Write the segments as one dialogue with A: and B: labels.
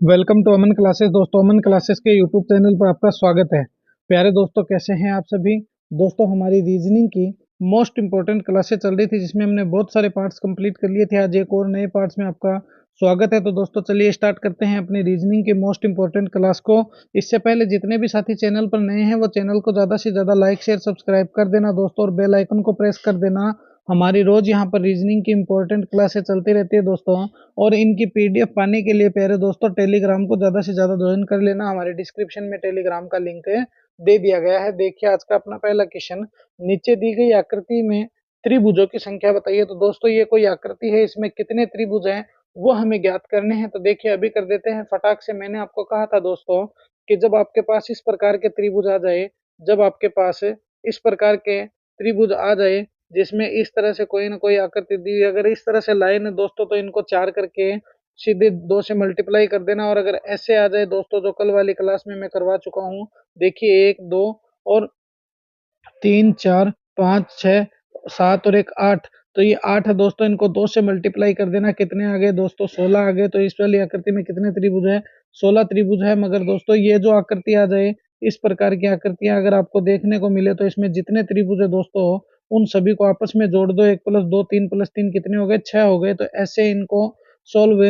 A: Welcome to Aman classes. दोस्तों, Aman classes के YouTube channel पर आपका स्वागत है। प्यारे दोस्तों, कैसे हैं आप सभी। दोस्तों, हमारी रीजनिंग की मोस्ट इंपॉर्टेंट क्लासेस चल रही थी जिसमें हमने बहुत सारे पार्ट्स कंप्लीट कर लिए थे। आज एक और नए पार्ट्स में आपका स्वागत है। तो दोस्तों, चलिए स्टार्ट करते हैं अपनी रीजनिंग के मोस्ट इंपॉर्टेंट क्लास को। इससे पहले जितने भी साथी चैनल पर नए हैं वो चैनल को ज़्यादा से ज़्यादा लाइक शेयर सब्सक्राइब कर देना दोस्तों, और बेल आइकन को प्रेस कर देना। हमारी रोज यहाँ पर रीजनिंग की इंपॉर्टेंट क्लासेस चलती रहती है दोस्तों, और इनकी पीडीएफ पाने के लिए प्यारे दोस्तों टेलीग्राम को ज्यादा से ज्यादा ज्वाइन कर लेना। हमारे डिस्क्रिप्शन में टेलीग्राम का लिंक दे दिया गया है। देखिए, आज का अपना पहला क्वेश्चन, नीचे दी गई आकृति में त्रिभुजों की संख्या बताइए। तो दोस्तों, ये कोई आकृति है, इसमें कितने त्रिभुज हैं वो हमें ज्ञात करने हैं। तो देखिए, अभी कर देते हैं फटाक से। मैंने आपको कहा था दोस्तों कि जब आपके पास इस प्रकार के त्रिभुज आ जाए, जब आपके पास इस प्रकार के त्रिभुज आ जाए जिसमें इस तरह से कोई ना कोई आकृति दी, अगर इस तरह से लाइन है दोस्तों तो इनको 4 करके सीधे 2 से मल्टीप्लाई कर देना। और अगर ऐसे आ जाए दोस्तों, जो कल वाली क्लास में मैं करवा चुका हूँ, देखिए 1 2 और 3 4 5 6 7 और 1 8, तो ये 8 है दोस्तों। इनको 2 से मल्टीप्लाई कर देना। कितने आ गए दोस्तों? 16 आ गए। तो इस वाली आकृति में कितने त्रिभुज है? 16 त्रिभुज है। मगर दोस्तों, ये जो आकृति आ जाए, इस प्रकार की आकृतियां अगर आपको देखने को मिले, तो इसमें जितने त्रिभुज है दोस्तों उन सभी को आपस में जोड़ दो। 1 + 2 3 + 3 कितने हो गए? 6 हो गए। तो ऐसे इनको सोल्व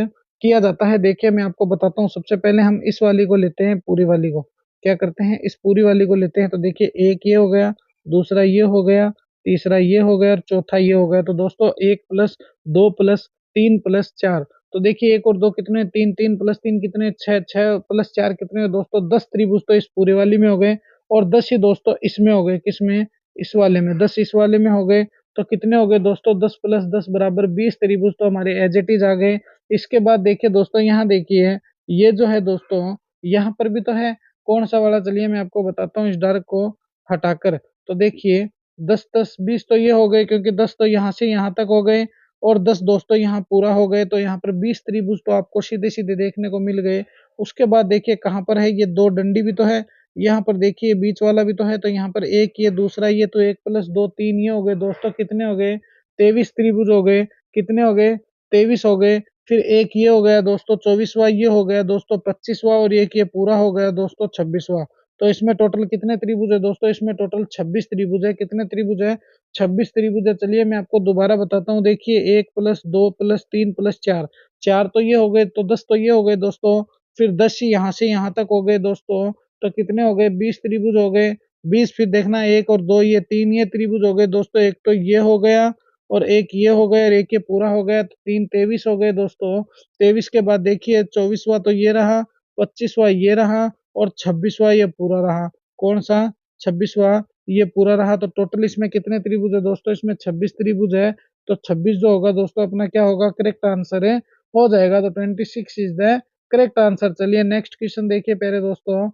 A: किया जाता है। देखिए, मैं आपको बताता हूँ। सबसे पहले हम इस वाली को लेते हैं, पूरी वाली को। क्या करते हैं? इस पूरी वाली को लेते हैं। तो देखिए, एक ये हो गया, दूसरा ये हो गया, तीसरा ये हो गया और चौथा ये हो गया। तो दोस्तों, 1 + 2 + 3 + 4, तो देखिए 1 और 2 कितने? 3, 3 + 3 कितने? 6, 6 + 4 कितने दोस्तों? 10 त्रिभुज तो इस पूरे वाली में हो गए, और 10 ही दोस्तों इसमें हो गए। किसमें? इस वाले में। 10 इस वाले में हो गए। तो कितने हो गए दोस्तों? 10 + 10 = 20 त्रिभुज तो हमारे एज इट इज आ गए। इसके बाद देखिए दोस्तों, यहाँ देखिए, ये जो है दोस्तों, यहाँ पर भी तो है। कौन सा वाला? चलिए मैं आपको बताता हूँ, इस डार्क को हटाकर। तो देखिए, 10 10 20 तो ये हो गए, क्योंकि 10 तो यहाँ से यहाँ तक हो गए, और 10 दोस्तों यहाँ पूरा हो गए। तो यहाँ पर 20 त्रिभुज तो आपको सीधे सीधे देखने को मिल गए। उसके बाद देखिए कहाँ पर है? ये 2 डंडी भी तो है। यहाँ पर देखिए बीच वाला भी तो है। तो यहाँ पर एक ये, दूसरा ये, तो 1 + 2 3 ये हो गए दोस्तों। कितने हो गए? 23 त्रिभुज हो गए। कितने हो गए? 23 हो गए। फिर एक ये हो गया दोस्तों 24वां, ये हो गया दोस्तों 25वां, और एक ये पूरा हो गया दोस्तों 26वां। तो इसमें टोटल कितने त्रिभुज है दोस्तों? इसमें टोटल 26 त्रिभुज है। कितने त्रिभुज है? 26 त्रिभुज है। चलिए मैं आपको दोबारा बताता हूँ। देखिए, 1 + 2 + 3 + 4, 4 तो ये हो गए, तो 10 तो ये हो गए दोस्तों। फिर 10 ही यहाँ से यहाँ तक हो गए दोस्तों। तो कितने हो गए? 20 त्रिभुज हो गए। 20, फिर देखना 1 और 2 ये 3 ये त्रिभुज हो गए दोस्तों। एक तो ये हो गया, और एक ये हो गया, और एक ये पूरा हो गया। तो 3 23 हो गए दोस्तों। 23 के बाद देखिए 24वां तो ये रहा, 25वां ये रहा, और 26वां ये पूरा रहा। कौन सा? 26वां ये पूरा रहा। तो टोटल इसमें कितने त्रिभुज है दोस्तों? इसमें 26 त्रिभुज है। तो 26 जो होगा दोस्तों अपना क्या होगा? करेक्ट आंसर है, हो जाएगा। तो 26 इज द करेक्ट आंसर। चलिए नेक्स्ट क्वेश्चन देखिए प्यारे दोस्तों।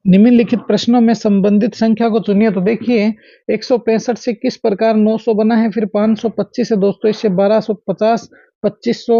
A: निम्नलिखित प्रश्नों में संबंधित संख्या को चुनिए। तो देखिए, 165 से किस प्रकार 900 बना है? फिर 525 है दोस्तों, इससे 1250, 2500,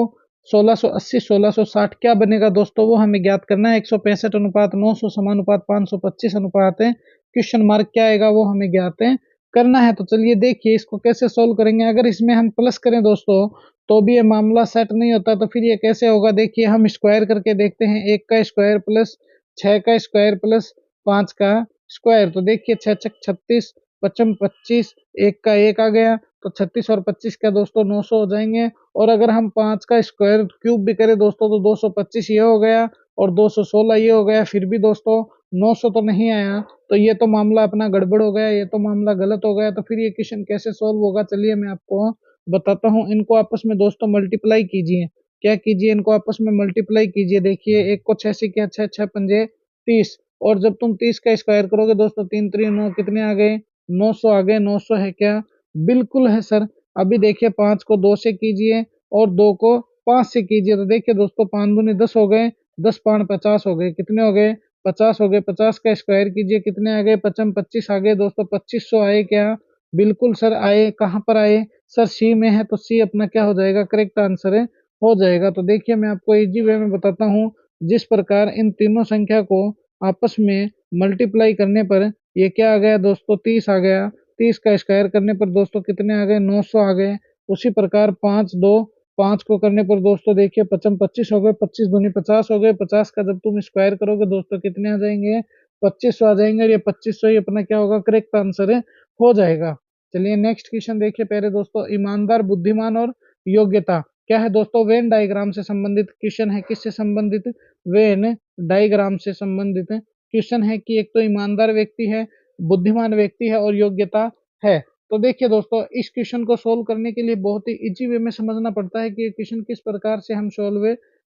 A: 1680, 1660 क्या बनेगा दोस्तों? वो हमें ज्ञात करना है। 165 अनुपात 900 समानुपात 525 अनुपात है, क्वेश्चन मार्क क्या आएगा वो हमें ज्ञात है करना है। तो चलिए देखिए, इसको कैसे सोल्व करेंगे। अगर इसमें हम प्लस करें दोस्तों तो भी ये मामला सेट नहीं होता। तो फिर ये कैसे होगा? देखिए, हम स्क्वायर करके देखते हैं। 1 का स्क्वायर प्लस 6 का स्क्वायर प्लस 5 का स्क्वायर। तो देखिए, 6 छक 36, 55 25, 1 का 1 आ गया। तो 36 और 25 का दोस्तों 900 हो जाएंगे। और अगर हम 5 का स्क्वायर क्यूब भी करें दोस्तों तो 225 ये हो गया, और 216 ये हो गया। फिर भी दोस्तों 900 तो नहीं आया। तो ये तो मामला अपना गड़बड़ हो गया, ये तो मामला गलत हो गया। तो फिर ये क्वेश्चन कैसे सोल्व होगा? चलिए मैं आपको बताता हूँ। इनको आपस में दोस्तों मल्टीप्लाई कीजिए। क्या कीजिए? इनको आपस में मल्टीप्लाई कीजिए। देखिए, एक को 6 से किया, 6 6 पंजे 30, और जब तुम 30 का स्क्वायर करोगे दोस्तों, 3 3 9, कितने आ गए? 900 आ गए। 900 है क्या? बिल्कुल है सर। अभी देखिए, 5 को 2 से कीजिए और 2 को 5 से कीजिए। तो देखिए दोस्तों, 5 दूनी 10 हो गए, 10 5 50 हो गए। कितने हो गए? 50 हो गए। 50 का स्क्वायर कीजिए, कितने आ गए? 55 25 आ गए दोस्तों। 2500 आए क्या? बिल्कुल सर आए। कहाँ पर आए सर? सी में है। तो सी अपना क्या हो जाएगा? करेक्ट आंसर है, हो जाएगा। तो देखिए, मैं आपको इजी वे में बताता हूँ। जिस प्रकार इन तीनों संख्या को आपस में मल्टीप्लाई करने पर ये क्या आ गया दोस्तों? 30 आ गया। 30 का स्क्वायर करने पर दोस्तों कितने आ गए? 900 आ गए। उसी प्रकार 5 2 5 को करने पर दोस्तों देखिए 55 25 हो गए, 25 दूनी 50 हो गए। 50 का जब तुम स्क्वायर करोगे दोस्तों कितने आ जाएंगे? 2500 आ जाएंगे। और ये 2500 ही अपना क्या होगा? करेक्ट आंसर है, हो जाएगा। चलिए नेक्स्ट क्वेश्चन देखिए प्यारे दोस्तों। ईमानदार, बुद्धिमान और योग्यता क्या है दोस्तों? वेन डायग्राम से संबंधित क्वेश्चन है। किससे संबंधित? वेन डायग्राम से संबंधित क्वेश्चन है कि एक तो ईमानदार व्यक्ति है, बुद्धिमान व्यक्ति है और योग्यता है। तो देखिए दोस्तों, इस क्वेश्चन को सोल्व करने के लिए बहुत ही इजी वे में समझना पड़ता है कि ये क्वेश्चन किस प्रकार से हम सोल्व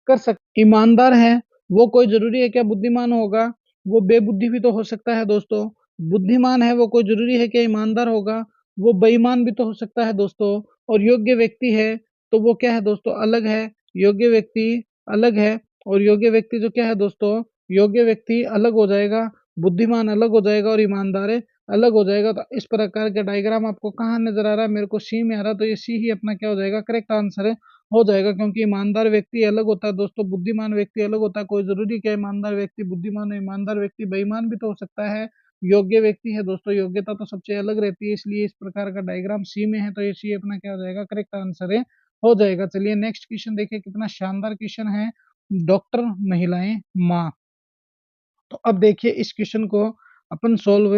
A: कर सकते। ईमानदार है वो कोई जरूरी है क्या बुद्धिमान होगा? वो बेबुद्धि भी तो हो सकता है दोस्तों। बुद्धिमान है वो कोई जरूरी है क्या ईमानदार होगा? वो बेईमान भी तो हो सकता है दोस्तों। और योग्य व्यक्ति है तो वो क्या है दोस्तों? अलग है। योग्य व्यक्ति अलग है। और योग्य व्यक्ति जो क्या है दोस्तों? योग्य व्यक्ति अलग हो जाएगा, बुद्धिमान अलग हो जाएगा और ईमानदार अलग हो जाएगा। तो इस प्रकार का डायग्राम आपको कहाँ नजर आ रहा है? मेरे को सी में आ रहा है, तो ये सी ही अपना क्या हो जाएगा? करेक्ट आंसर हो जाएगा। क्योंकि ईमानदार व्यक्ति अलग होता है दोस्तों, बुद्धिमान व्यक्ति अलग होता है। कोई जरूरी क्या ईमानदार व्यक्ति बुद्धिमान है? ईमानदार व्यक्ति बेईमान भी तो हो सकता है। योग्य व्यक्ति है दोस्तों, योग्यता तो सबसे अलग रहती है, इसलिए इस प्रकार का डायग्राम सी में है, तो ये सी अपना क्या हो जाएगा? करेक्ट आंसर हो जाएगा। चलिए नेक्स्ट क्वेश्चन देखिए, कितना शानदार क्वेश्चन है। डॉक्टर, महिलाएं, माँ। तो अब देखिए इस क्वेश्चन को अपन सोल्व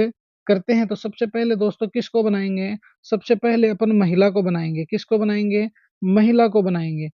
A: करते हैं। तो सबसे पहले दोस्तों किसको बनाएंगे? सबसे पहले अपन महिला को बनाएंगे। किसको बनाएंगे? महिला को बनाएंगे।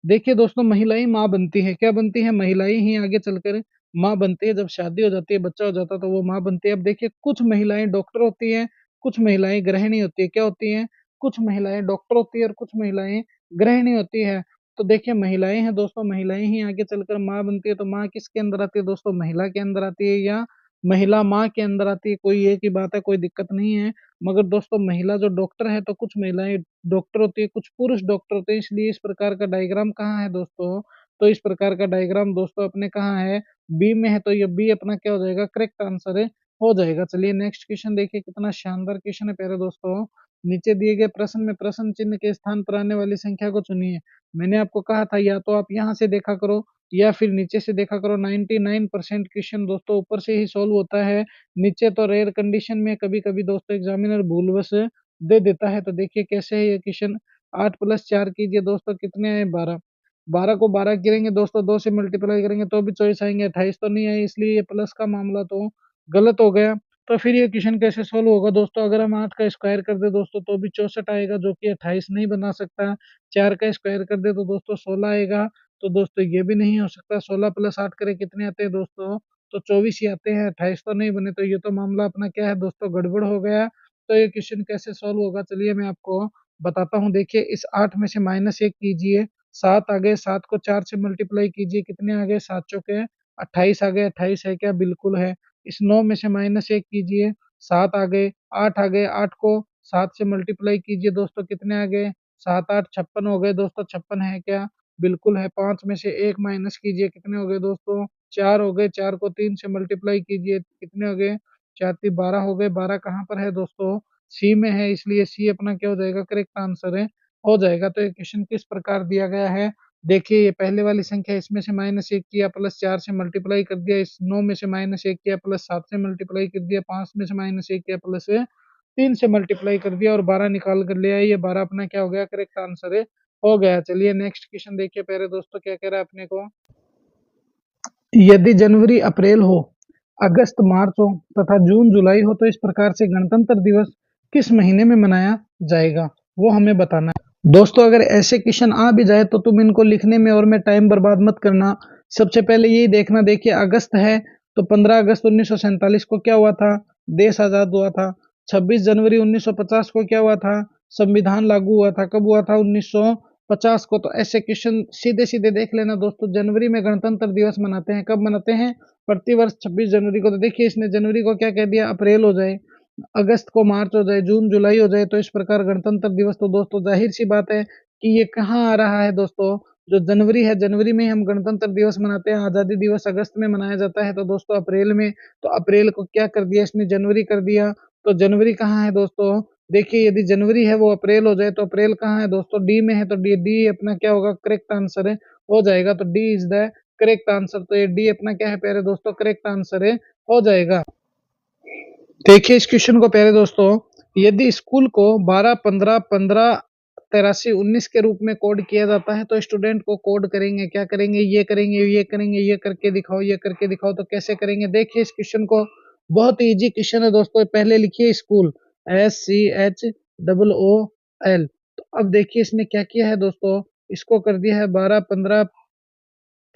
A: देखिए दोस्तों, महिलाएं माँ बनती है। क्या बनती है? महिलाएं ही आगे चलकर माँ बनती है। जब शादी हो जाती है, बच्चा हो जाता है, तो वो माँ बनती है। अब देखिए, कुछ महिलाएं डॉक्टर होती हैं, कुछ महिलाएं गृहिणी होती है। क्या होती हैं? कुछ महिलाएं डॉक्टर होती है और कुछ महिलाएं गृहिणी होती है। तो देखिए महिलाएं हैं दोस्तों, महिलाएं ही आगे चलकर माँ बनती है। तो माँ किसके अंदर आती है दोस्तों? महिला के अंदर आती है या महिला माँ के अंदर आती है? कोई एक ही बात है, कोई दिक्कत नहीं है। मगर दोस्तों महिला जो डॉक्टर है, तो कुछ महिलाएं डॉक्टर होती है, कुछ पुरुष डॉक्टर होते हैं, इसलिए इस प्रकार का डायग्राम कहाँ है दोस्तों? तो इस प्रकार का डायग्राम दोस्तों अपने कहाँ है? बी में है। तो ये बी अपना क्या हो जाएगा? करेक्ट आंसर हो जाएगा। चलिए नेक्स्ट क्वेश्चन देखिए, कितना शानदार क्वेश्चन है प्यारे दोस्तों। नीचे दिए गए प्रश्न में प्रश्न चिन्ह के स्थान पर आने वाली संख्या को चुनिए। मैंने आपको कहा था या तो आप यहाँ से देखा करो या फिर नीचे से देखा करो। 99% क्वेश्चन दोस्तों ऊपर से ही सोल्व होता है। नीचे तो रेयर कंडीशन में कभी कभी दोस्तों एग्जामिनर भूलवश दे देता है। तो देखिए कैसे है ये क्वेश्चन। 8 + 4 कीजिए दोस्तों, कितने आए? 12। 12 को 12 गिरेंगे दोस्तों, 2 से मल्टीप्लाई करेंगे तो भी 24 आएंगे। 28 तो नहीं आए, इसलिए ये प्लस का मामला तो गलत हो गया। तो फिर ये क्वेश्चन कैसे सोल्व होगा दोस्तों? अगर हम 8 का स्क्वायर कर दे दोस्तों तो भी 64 आएगा, जो कि 28 नहीं बना सकता। 4 का स्क्वायर कर दे तो दोस्तों 16 आएगा, तो दोस्तों ये भी नहीं हो सकता। 16 + 8 करें कितने आते हैं दोस्तों? तो 24 ही आते हैं। 28 तो नहीं बने, तो ये तो मामला अपना क्या है दोस्तों? गड़बड़ हो गया। तो ये क्वेश्चन कैसे सोल्व होगा? चलिए मैं आपको बताता हूँ। देखिए, इस 8 में से -1 कीजिए, 7 आ गए। 7 को 4 से मल्टीप्लाई कीजिए, कितने आ गए? 7 चौके 28 आ गए। 28 है क्या? बिल्कुल है। इस 9 में से -1 कीजिए, 7 आ गए। 8 आ गए। 8 को 7 से मल्टीप्लाई कीजिए दोस्तों, कितने आ गए? 7 8 56 हो गए दोस्तों। 56 है क्या? बिल्कुल है। 5 में से 1 माइनस कीजिए, कितने हो गए दोस्तों? 4 हो गए। 4 को 3 से मल्टीप्लाई कीजिए, कितने हो गए? 4 3 12 हो गए। 12 कहाँ पर है दोस्तों? सी में है, इसलिए सी अपना क्या हो जाएगा? करेक्ट आंसर हो जाएगा। तो ये क्वेश्चन किस प्रकार दिया गया है? देखिए, ये पहले वाली संख्या, इसमें से -1 किया, +4 से मल्टीप्लाई कर दिया। इस 9 में से -1 किया, +7 से मल्टीप्लाई कर दिया। 5 में से -1 किया, +3 से मल्टीप्लाई कर दिया और 12 निकाल कर ले आए। ये 12 अपना क्या हो गया? करेक्ट आंसर हो गया। चलिए नेक्स्ट क्वेश्चन देखिए प्यारे दोस्तों, क्या कह रहा है अपने को। यदि जनवरी अप्रैल हो, अगस्त मार्च हो तथा जून जुलाई हो, तो इस प्रकार से गणतंत्र दिवस किस महीने में मनाया जाएगा? वो हमें बताना है दोस्तों। अगर ऐसे क्वेश्चन आ भी जाए तो तुम इनको लिखने में और में टाइम बर्बाद मत करना। सबसे पहले यही देखना। देखिए अगस्त है तो 15 अगस्त 1947 को क्या हुआ था? देश आजाद हुआ था। 26 जनवरी 1950 को क्या हुआ था? संविधान लागू हुआ था। कब हुआ था? 1950 को। तो ऐसे क्वेश्चन सीधे सीधे देख लेना दोस्तों। जनवरी में गणतंत्र दिवस मनाते हैं। कब मनाते हैं? प्रतिवर्ष 26 जनवरी को। तो देखिए इसने जनवरी को क्या कह दिया? अप्रैल हो जाए, अगस्त को मार्च हो जाए, जून जुलाई हो जाए, तो इस प्रकार गणतंत्र दिवस तो दोस्तों जाहिर सी बात है कि ये कहाँ आ रहा है दोस्तों? जो जनवरी है, जनवरी में हम गणतंत्र दिवस मनाते हैं। आजादी दिवस अगस्त में मनाया जाता है, तो दोस्तों अप्रैल में। तो अप्रैल को क्या कर दिया इसने? जनवरी कर दिया। तो जनवरी कहाँ है दोस्तों? देखिए यदि जनवरी है वो अप्रैल हो जाए, तो अप्रैल कहाँ है दोस्तों? डी में है। तो डी डी अपना क्या होगा? करेक्ट आंसर हो जाएगा। तो D is the correct answer. तो ये डी अपना क्या है प्यारे दोस्तों? करेक्ट आंसर हो जाएगा। देखिए इस क्वेश्चन को प्यारे दोस्तों, यदि स्कूल को 12 15 15 8319 के रूप में कोड किया जाता है। तो स्टूडेंट को कोड करेंगे, क्या करेंगे, ये करेंगे, ये करेंगे, ये करके दिखाओ, ये करके दिखाओ। तो कैसे करेंगे, देखिए इस क्वेश्चन को, बहुत ही इजी क्वेश्चन है दोस्तों। पहले लिखिए स्कूल, SCHOOL। तो अब देखिए इसने क्या किया है दोस्तों, इसको कर दिया है 12 15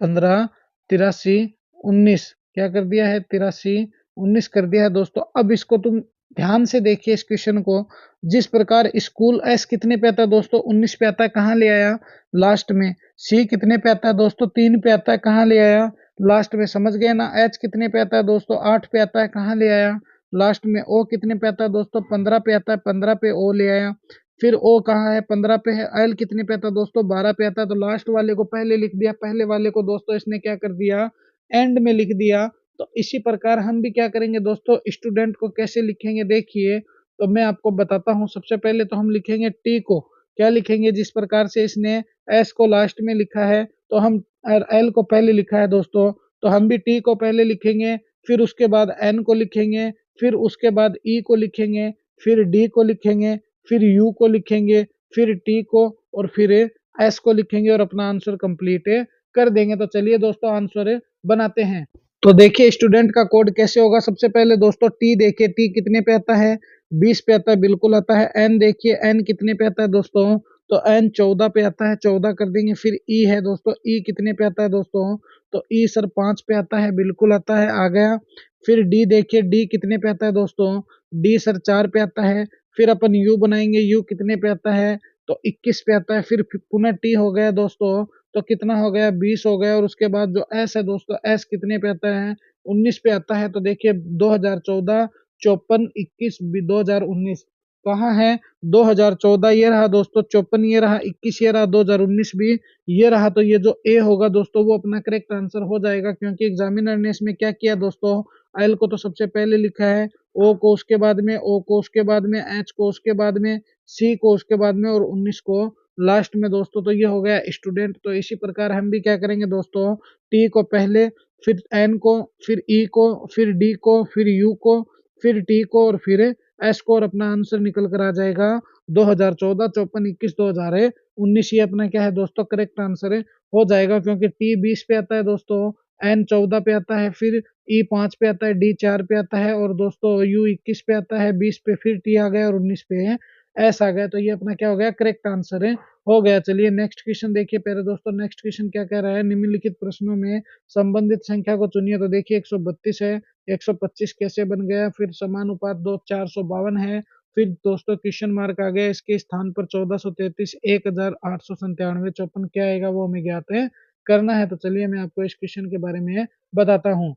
A: 15 83 19, क्या कर दिया है 83 19 कर दिया है दोस्तों। अब इसको तुम ध्यान से देखिए इस क्वेश्चन को, जिस प्रकार स्कूल एस कितने पे आता है दोस्तों, 19 पे आता है, कहाँ ले आया, लास्ट में। सी कितने पे आता है दोस्तों, 3 पे आता है, कहाँ ले आया, लास्ट में। समझ गए ना। एच कितने पे आता है दोस्तों, 8 पे आता है, कहाँ ले आया, लास्ट में। ओ कितने पे आता है दोस्तों, 15 पे आता है, 15 पे ओ ले आया। फिर ओ कहाँ है, 15 पे है। एल कितने पे आता है दोस्तों, 12 पे आता है, तो लास्ट वाले को पहले लिख दिया, पहले वाले को दोस्तों इसने क्या कर दिया, एंड में लिख दिया। तो इसी प्रकार हम भी क्या करेंगे दोस्तों, स्टूडेंट को कैसे लिखेंगे, देखिए तो मैं आपको बताता हूँ। सबसे पहले तो हम लिखेंगे टी को, क्या लिखेंगे, जिस प्रकार से इसने एस को लास्ट में लिखा है, तो हम एल को पहले लिखा है दोस्तों, तो हम भी टी को पहले लिखेंगे, फिर उसके बाद एन को लिखेंगे, फिर उसके बाद ई को लिखेंगे, फिर डी को लिखेंगे, फिर यू को लिखेंगे, फिर टी को, और फिर एस को लिखेंगे, और अपना आंसर कंप्लीट कर देंगे। तो चलिए दोस्तों आंसर बनाते हैं। तो देखिए स्टूडेंट का कोड कैसे होगा। सबसे पहले दोस्तों टी देखिए, टी कितने पे आता है, 20 पे आता है, बिल्कुल आता है। एन देखिए, एन कितने पे आता है दोस्तों, तो एन 14 पे आता है, 14 कर देंगे। फिर ई है दोस्तों, ई कितने पे आता है दोस्तों, तो ई सर 5 पे आता है, बिल्कुल आता है, आ गया। फिर डी देखिए, डी कितने पे आता है दोस्तों, डी सर 4 पे आता है। फिर अपन यू बनाएंगे, यू कितने पे आता है, तो 21 पे आता है। फिर पुनः टी हो गया दोस्तों, तो कितना हो गया, 20 हो गया। और उसके बाद जो एस है दोस्तों, एस कितने पे आता है, 19 पे आता है। तो देखिए 2014 54 21 2019 कहाँ है, 2014 ये रहा दोस्तों, 54 ये रहा, 21 ये रहा, 2019 भी ये रहा। तो ये जो ए होगा दोस्तों वो अपना करेक्ट आंसर हो जाएगा, क्योंकि एग्जामिनर ने इसमें क्या किया दोस्तों, एल को तो सबसे पहले लिखा है, ओ को उसके बाद में, ओ को उसके बाद में, एच को उसके बाद में, सी को उसके बाद में, और 19 को लास्ट में दोस्तों। तो ये हो गया स्टूडेंट। तो इसी प्रकार हम भी क्या करेंगे दोस्तों, टी को पहले, फिर एन को, फिर ई को, फिर डी को, फिर यू को, फिर टी को, और फिर एस को, और अपना आंसर निकल कर आ जाएगा 2014 54 21 2019। ये अपना क्या है दोस्तों, करेक्ट आंसर हो जाएगा, क्योंकि टी 20 पे आता है दोस्तों, एन 14 पे आता है, फिर ई 5 पे आता है, डी 4 पे आता है, और दोस्तों यू 21 पे आता है, 20 पे फिर टी आ गया, और 19 पे है एस आ गया। तो ये अपना क्या हो गया, करेक्ट आंसर हो गया। चलिए नेक्स्ट क्वेश्चन देखिए प्यारे दोस्तों। नेक्स्ट क्वेश्चन क्या कह रहा है, निम्नलिखित प्रश्नों में संबंधित संख्या को चुनिए। तो देखिए 132 है, 125 कैसे बन गया, फिर समानुपात 2 452 है, फिर दोस्तों क्वेश्चन मार्क आ गया, इसके स्थान पर 1433 1897 54 क्या आएगा वो हमें ज्ञात है करना है। तो चलिए मैं आपको इस क्वेश्चन के बारे में बताता हूँ।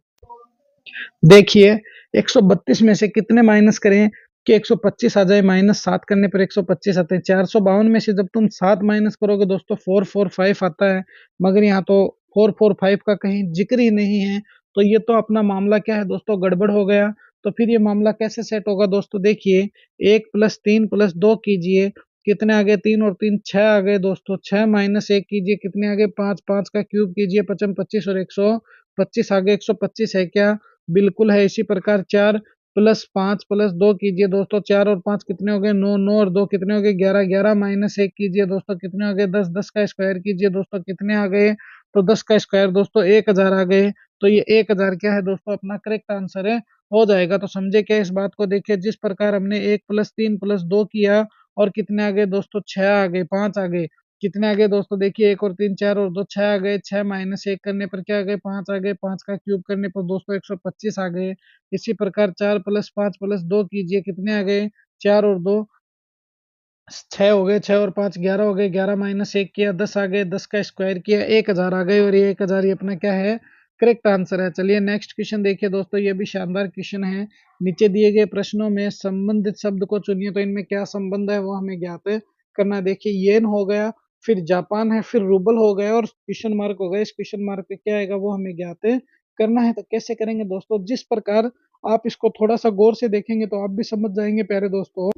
A: देखिए 132 में से कितने माइनस करें कि 125 आ जाए, -7 करने पर 125 आते हैं। 452 में से जब तुम 7 माइनस करोगे दोस्तों 445 आता है, मगर यहाँ तो 445 का कहीं जिक्र ही नहीं है। तो ये तो अपना मामला क्या है दोस्तों, गड़बड़ हो गया। तो फिर ये मामला कैसे सेट होगा दोस्तों, देखिए 1 + 3 + 2 कीजिए, कितने आ गए, 3 और 3 6 आ गए दोस्तों। 6 - 1 कीजिए, कितने आ गए, 5 5 का क्यूब कीजिए, 55 25 और 125 आ गए, 125 है क्या, बिल्कुल है। इसी प्रकार 4 + 5 + 2 कीजिए दोस्तों, 4 और 5 कितने हो गए, 9 9 और 2 कितने हो गए, 11 11 - 1 कीजिए दोस्तों, कितने हो गए, 10 10 का स्क्वायर कीजिए दोस्तों, कितने आ गए, तो 10 का स्क्वायर दोस्तों 1000 आ गए। तो ये 1000 क्या है दोस्तों, अपना करेक्ट आंसर हो जाएगा। तो समझे क्या इस बात को, देखिए जिस प्रकार हमने 1 + 3 + 2 किया, और कितने आ गए दोस्तों, 6 आ गए, 5 आ गए, कितने आ गए दोस्तों, देखिए 1 और 3 4 और 2 6 आ गए, 6 - 1 करने पर क्या आ गए, 5 आ गए, 5 का क्यूब करने पर दोस्तों 125 आ गए। इसी प्रकार 4 + 5 + 2 कीजिए, कितने आ गए, 4 और 2 6 हो गए, 6 और 5 11 हो गए, 11 - 1 किया 10 आ गए, 10 का स्क्वायर किया 1000 आ गए, और ये 1000 ये अपना क्या है, करेक्ट आंसर है। चलिए नेक्स्ट क्वेश्चन देखिए दोस्तों, ये भी शानदार क्वेश्चन है। नीचे दिए गए प्रश्नों में संबंधित शब्द को चुनिए, तो इनमें क्या संबंध है वो हमें ज्ञात करना है। देखिए येन हो गया, फिर जापान है, फिर रूबल हो गया, और क्वेश्चन मार्क हो गया। इस क्वेश्चन मार्क पे क्या आएगा वो हमें ज्ञात करना है। तो कैसे करेंगे दोस्तों, जिस प्रकार आप इसको थोड़ा सा गौर से देखेंगे तो आप भी समझ जाएंगे प्यारे दोस्तों।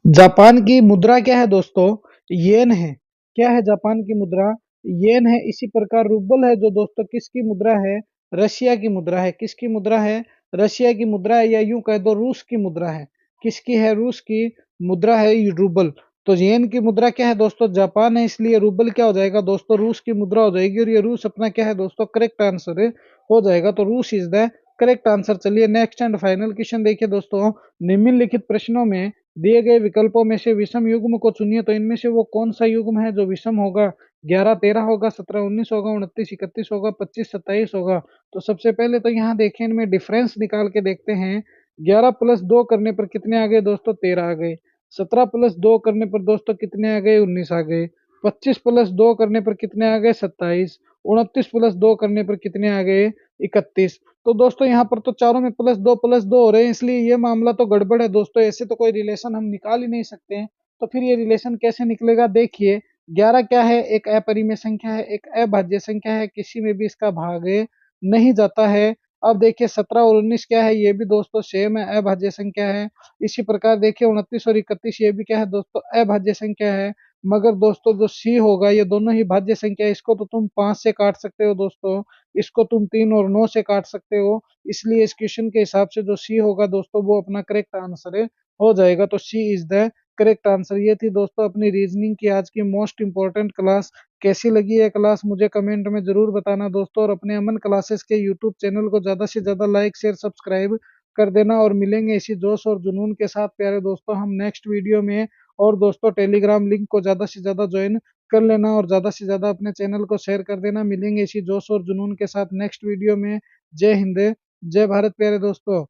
A: जापान की मुद्रा क्या है दोस्तों, येन है। क्या है जापान की मुद्रा, येन है। इसी प्रकार रूबल है जो दोस्तों किसकी मुद्रा है, रशिया की मुद्रा है। किसकी मुद्रा है, रशिया की मुद्रा है, या यूं कह दो रूस की मुद्रा है। किसकी है, रूस की मुद्रा है ये रूबल। तो येन की मुद्रा क्या है दोस्तों, जापान है, इसलिए रूबल क्या हो जाएगा दोस्तों, रूस की मुद्रा हो जाएगी। और ये रूस अपना क्या है दोस्तों, करेक्ट आंसर हो जाएगा। तो रूस इज द करेक्ट आंसर। चलिए नेक्स्ट एंड फाइनल क्वेश्चन देखिए दोस्तों, निम्नलिखित प्रश्नों में दिए गए विकल्पों में से विषम युग्म को चुनिए। तो इनमें से वो कौन सा युग्म है जो विषम होगा, 11-13 होगा, 17-19 होगा, 29-31 होगा, 25-27 होगा। तो सबसे पहले तो यहाँ देखें, इनमें डिफरेंस निकाल के देखते हैं। 11 प्लस 2 करने पर कितने आ गए दोस्तों, 13 आ गए। 17 प्लस 2 करने पर दोस्तों कितने आ गए, 19 आ गए। 25 प्लस 2 करने पर कितने आ गए, 27। 29 प्लस 2 करने पर कितने आ गए, 31। तो दोस्तों यहाँ पर तो चारों में प्लस दो हो रहे हैं, इसलिए ये मामला तो गड़बड़ है दोस्तों। ऐसे तो कोई रिलेशन हम निकाल ही नहीं सकते हैं। तो फिर ये रिलेशन कैसे निकलेगा, देखिए 11 क्या है, एक अपरिमेय संख्या है, एक अभाज्य संख्या है, किसी में भी इसका भाग नहीं जाता है। अब देखिए 17 और 19 क्या है, ये भी दोस्तों सेम है, अभाज्य संख्या है। इसी प्रकार देखिए 29 और 31 ये भी क्या है दोस्तों, अभाज्य संख्या है। मगर दोस्तों जो सी होगा, ये दोनों ही भाज्य संख्या है। इसको तो तुम 5 से काट सकते हो दोस्तों, इसको तुम 3 और 9 से काट सकते हो। इसलिए इस क्वेश्चन के हिसाब से जो सी होगा दोस्तों, वो अपना करेक्ट आंसर हो जाएगा। तो सी इज द करेक्ट आंसर। ये थी दोस्तों अपनी रीजनिंग की आज की मोस्ट इंपॉर्टेंट क्लास। कैसी लगी है क्लास मुझे कमेंट में जरूर बताना दोस्तों। और अपने अमन क्लासेस के यूट्यूब चैनल को ज़्यादा से ज़्यादा लाइक शेयर सब्सक्राइब कर देना। और मिलेंगे इसी जोश और जुनून के साथ प्यारे दोस्तों हम नेक्स्ट वीडियो में। और दोस्तों टेलीग्राम लिंक को ज़्यादा से ज़्यादा ज्वाइन कर लेना और ज़्यादा से ज़्यादा अपने चैनल को शेयर कर देना। मिलेंगे इसी जोश और जुनून के साथ नेक्स्ट वीडियो में। जय हिंद, जय भारत प्यारे दोस्तों।